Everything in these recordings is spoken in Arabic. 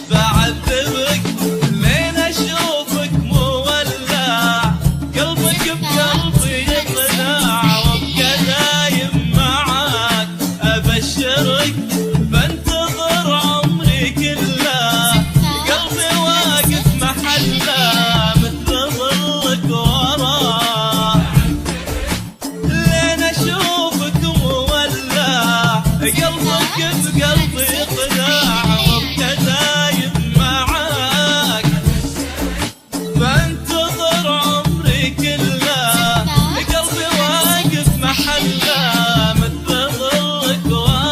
بعذبك لين اشوفك مولع، قلبك بقلبي يقنع وابقى دايم معاك. ابشرك بنتظر عمري كله، قلبي واقف محله مثل ظلك وراه. لين اشوفك مولع، قلبك بقلبي يقنع وابقى دايم معاك. بنتظر عمري كله، قلبي واقف محله مثل ظلك وراه.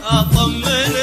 اطمن